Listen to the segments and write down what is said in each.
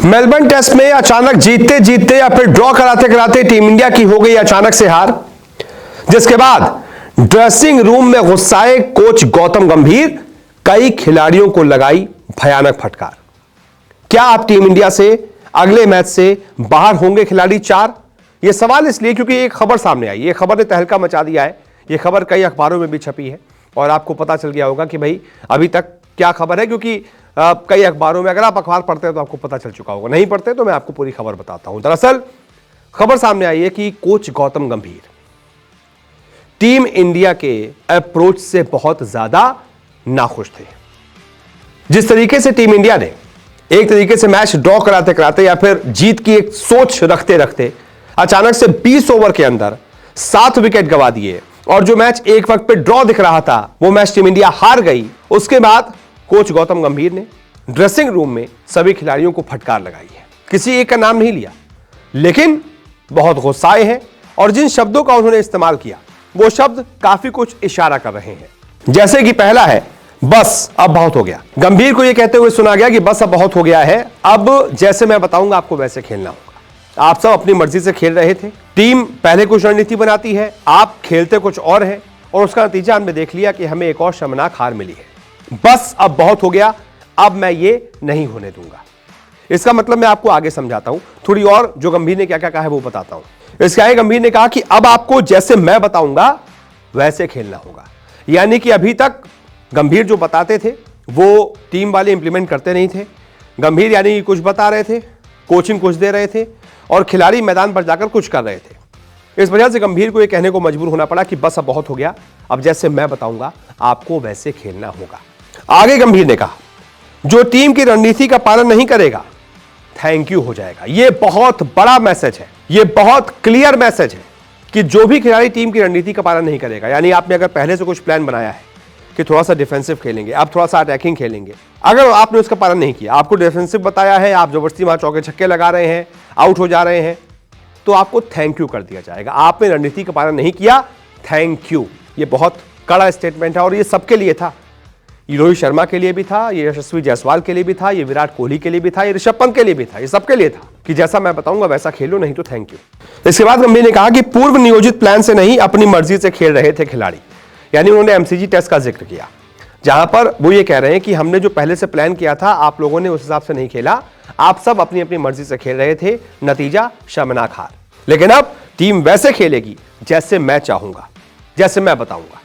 Melbourne test में अचानक जीतते जीतते या फिर ड्रॉ कराते कराते टीम इंडिया की हो गई अचानक से हार, जिसके बाद ड्रेसिंग रूम में गुस्साए कोच गौतम गंभीर, कई खिलाड़ियों को लगाई भयानक फटकार। क्या आप टीम इंडिया से अगले मैच से बाहर होंगे खिलाड़ी 4? यह सवाल इसलिए क्योंकि एक खबर सामने आई, यह खबर ने तहलका मचा दिया है। यह खबर कई अखबारों में भी छपी है और आपको पता चल गया होगा कि भाई अभी तक क्या खबर है, क्योंकि कई अखबारों में, अगर आप अखबार पढ़ते हैं तो आपको पता चल चुका होगा, नहीं पढ़ते तो मैं आपको पूरी खबर बताता हूं। दरअसल खबर सामने आई है कि कोच गौतम गंभीर टीम इंडिया के अप्रोच से बहुत ज्यादा नाखुश थे। जिस तरीके से टीम इंडिया ने एक तरीके से मैच ड्रॉ कराते कराते या फिर जीत की एक सोच रखते रखते अचानक से 20 ओवर के अंदर 7 विकेट गंवा दिए और जो मैच एक वक्त पे ड्रॉ दिख रहा था वो मैच टीम इंडिया हार गई। उसके बाद कोच गौतम गंभीर ने ड्रेसिंग रूम में सभी खिलाड़ियों को फटकार लगाई है। किसी एक का नाम नहीं लिया, लेकिन बहुत गुस्साए हैं और जिन शब्दों का उन्होंने इस्तेमाल किया वो शब्द काफी कुछ इशारा कर रहे हैं। जैसे कि पहला है, बस अब बहुत हो गया। गंभीर को यह कहते हुए सुना गया कि बस अब बहुत हो गया है, अब जैसे मैं बताऊंगा आपको वैसे खेलना होगा। आप सब अपनी मर्जी से खेल रहे थे, टीम पहले कुछ रणनीति बनाती है, आप खेलते कुछ और है और उसका नतीजा हमने देख लिया कि हमें एक और शर्मनाक हार मिली है। बस अब बहुत हो गया, अब मैं ये नहीं होने दूंगा। इसका मतलब मैं आपको आगे समझाता हूं, थोड़ी और जो गंभीर ने क्या क्या कहा है वो बताता हूं। इसका आगे गंभीर ने कहा कि अब आपको जैसे मैं बताऊंगा वैसे खेलना होगा। यानी कि अभी तक गंभीर जो बताते थे वो टीम वाले इंप्लीमेंट करते नहीं थे। गंभीर यानी कि कुछ बता रहे थे, कोचिंग कुछ दे रहे थे और खिलाड़ी मैदान पर जाकर कुछ कर रहे थे। इस वजह से गंभीर को यह कहने को मजबूर होना पड़ा कि बस अब बहुत हो गया, अब जैसे मैं बताऊंगा आपको वैसे खेलना होगा। आगे गंभीर ने कहा, जो टीम की रणनीति का पालन नहीं करेगा थैंक यू हो जाएगा। यह बहुत बड़ा मैसेज है, यह बहुत क्लियर मैसेज है कि जो भी खिलाड़ी टीम की रणनीति का पालन नहीं करेगा, यानी आपने अगर पहले से कुछ प्लान बनाया है कि थोड़ा सा डिफेंसिव खेलेंगे, आप थोड़ा सा अटैकिंग खेलेंगे, अगर आपने उसका पालन नहीं किया, आपको डिफेंसिव बताया है, आप जबरदस्ती वहां चौके छक्के लगा रहे हैं, आउट हो जा रहे हैं, तो आपको थैंक यू कर दिया जाएगा। आपने रणनीति का पालन नहीं किया, थैंक यू। यह बहुत कड़ा स्टेटमेंट है और यह सबके लिए था। ये रोहित शर्मा के लिए भी था, ये यशस्वी जायसवाल के लिए भी था, ये विराट कोहली के लिए भी था, ये ऋषभ पंत के लिए भी था, ये सबके लिए था कि जैसा मैं बताऊंगा वैसा खेलो, नहीं तो थैंक यू। इसके बाद गंभीर ने कहा कि पूर्व नियोजित प्लान से नहीं, अपनी मर्जी से खेल रहे थे खिलाड़ी। यानी उन्होंने एमसीजी टेस्ट का जिक्र किया, जहां पर वो ये कह रहे हैं कि हमने जो पहले से प्लान किया था आप लोगों ने उस हिसाब से नहीं खेला, आप सब अपनी अपनी मर्जी से खेल रहे थे, नतीजा शर्मनाक हार। लेकिन अब टीम वैसे खेलेगी जैसे मैं चाहूंगा, जैसे मैं बताऊंगा।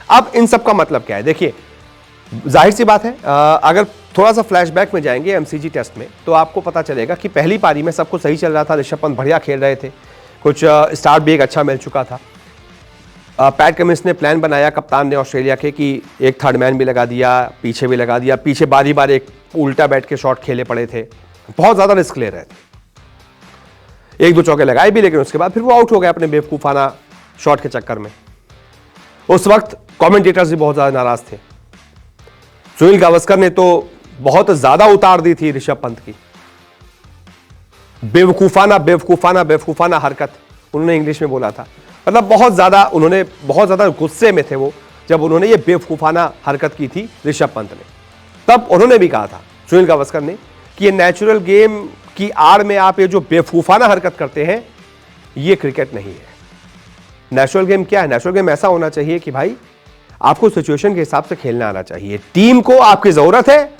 अब इन सब का मतलब क्या है? देखिए, जाहिर सी बात है, अगर थोड़ा सा फ्लैशबैक में जाएंगे एमसीजी टेस्ट में तो आपको पता चलेगा कि पहली पारी में सब कुछ सही चल रहा था, ऋषभ पंत बढ़िया खेल रहे थे, कुछ स्टार्ट भी एक अच्छा मिल चुका था। पैट कमिंस ने प्लान बनाया, कप्तान ने ऑस्ट्रेलिया के, कि एक थर्ड मैन भी लगा दिया, पीछे भी लगा दिया, पीछे बारी बार एक उल्टा बैठ के शॉट खेले पड़े थे, बहुत ज्यादा रिस्क ले रहे थे। एक दो चौके लगाए भी, लेकिन उसके बाद फिर वो आउट हो गए अपने बेवकूफाना शॉट के चक्कर में। उस वक्त कमेंटेटर्स भी बहुत ज्यादा नाराज थे। सुनील गावस्कर ने तो बहुत ज्यादा उतार दी थी ऋषभ पंत की, बेवकूफाना बेवकूफाना बेवकूफाना हरकत उन्होंने इंग्लिश में बोला था। मतलब बहुत ज्यादा गुस्से में थे वो जब उन्होंने ये बेवकूफाना हरकत की थी ऋषभ पंत ने। तब उन्होंने भी कहा था, सुनील गावस्कर ने, कि ये नेचुरल गेम की आड़ में आप ये जो बेवकूफाना हरकत करते हैं ये क्रिकेट नहीं है। नेचुरल गेम क्या है? नेचुरल गेम ऐसा होना चाहिए कि भाई आपको सिचुएशन के हिसाब से खेलना आना चाहिए, टीम को आपकी जरूरत है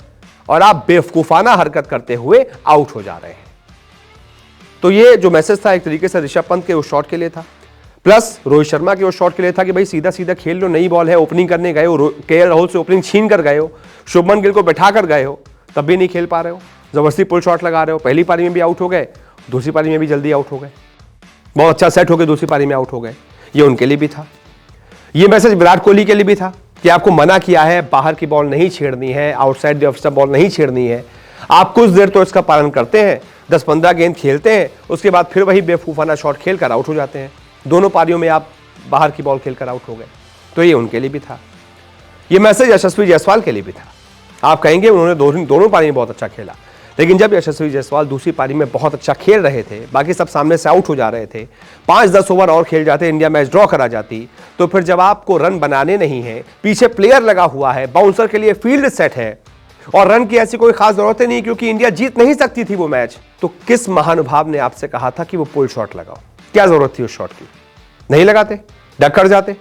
और आप बेवकूफाना हरकत करते हुए आउट हो जा रहे हैं। तो ये जो मैसेज था एक तरीके से ऋषभ पंत के उस शॉट के लिए था, प्लस रोहित शर्मा के उस शॉट के लिए था कि भाई सीधा सीधा खेल लो, नई बॉल है, ओपनिंग करने गए हो, केएल राहुल से ओपनिंग छीन कर गए हो, शुभमन गिल को बैठा कर गए हो, तब भी नहीं खेल पा रहे हो, जबरदस्ती पुल शॉट लगा रहे हो, पहली पारी में भी आउट हो गए, दूसरी पारी में भी जल्दी आउट हो गए, बहुत अच्छा सेट हो गए, दूसरी पारी में आउट हो गए। ये उनके लिए भी था। ये मैसेज विराट कोहली के लिए भी था कि आपको मना किया है, बाहर की बॉल नहीं छेड़नी है, outside the off stump ball नहीं छेड़नी है। आप कुछ देर तो इसका पालन करते हैं, 10-15 गेंद खेलते हैं, उसके बाद फिर वही बेवकूफाना शॉट खेलकर आउट हो जाते हैं। दोनों पारियों में आप बाहर की बॉल खेलकर आउट हो गए। तो ये उनके लिए भी था। ये मैसेज यशस्वी जायसवाल के लिए भी था। आप कहेंगे उन्होंने दोनों पारी में बहुत अच्छा खेला, लेकिन जब यशस्वी जायसवाल दूसरी पारी में बहुत अच्छा खेल रहे थे, बाकी सब सामने से आउट हो जा रहे थे, 5-10 ओवर और खेल जाते, इंडिया मैच ड्रॉ करा जाती, तो फिर जब आपको रन बनाने नहीं है, पीछे प्लेयर लगा हुआ है, बाउंसर के लिए फील्ड सेट है, और रन की ऐसी कोई खास जरूरत नहीं, क्योंकि इंडिया जीत नहीं सकती थी वो मैच। तो किस महानुभाव ने आपसे कहा था कि वो पुल शॉट लगाओ? क्या जरूरत थी उस शॉट की? नहीं लगाते, डक्कर जाते।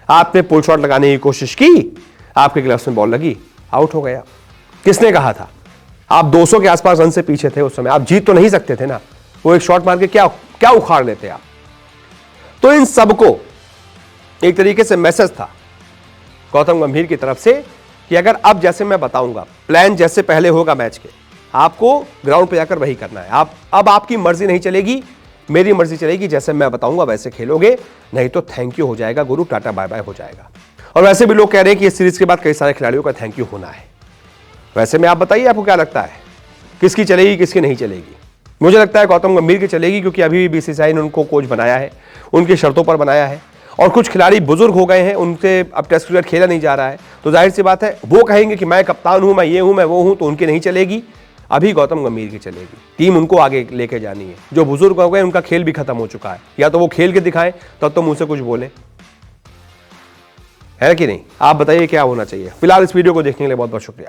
आपने पुल शॉट लगाने की कोशिश की, आपके ग्लव्स में बॉल लगी, आउट हो गया। किसने कहा था? आप 200 के आसपास रन से पीछे थे उस समय, आप जीत तो नहीं सकते थे ना। वो एक शॉट मार के क्या क्या उखाड़ लेते आप? तो इन सबको एक तरीके से मैसेज था गौतम गंभीर की तरफ से कि अगर अब जैसे मैं बताऊंगा, प्लान जैसे पहले होगा मैच के, आपको ग्राउंड पे जाकर वही करना है। अब आपकी मर्जी नहीं चलेगी, मेरी मर्जी चलेगी। जैसे मैं बताऊंगा वैसे खेलोगे, नहीं तो थैंक यू हो जाएगा गुरु, टाटा बाय बाय हो जाएगा। और वैसे भी लोग कह रहे हैं कि इस सीरीज के बाद कई सारे खिलाड़ियों का थैंक यू होना है। वैसे में आप बताइए, आपको क्या लगता है किसकी चलेगी, किसकी नहीं चलेगी? मुझे लगता है गौतम गंभीर की चलेगी, क्योंकि अभी भी बीसीसीआई ने उनको कोच बनाया है, उनकी शर्तों पर बनाया है। और कुछ खिलाड़ी बुजुर्ग हो गए हैं, उनसे अब टेस्ट क्रिकेट खेला नहीं जा रहा है, तो जाहिर सी बात है वो कहेंगे कि मैं कप्तान हूं, मैं ये हूं, मैं वो हूं, तो उनकी नहीं चलेगी। अभी गौतम गंभीर की चलेगी। टीम उनको आगे लेके जानी है। जो बुजुर्ग हो गए उनका खेल भी खत्म हो चुका है, या तो वो खेल के दिखाएं तब तो मुंह से कुछ बोले, है कि नहीं? आप बताइए क्या होना चाहिए। फिलहाल इस वीडियो को देखने के लिए बहुत बहुत शुक्रिया।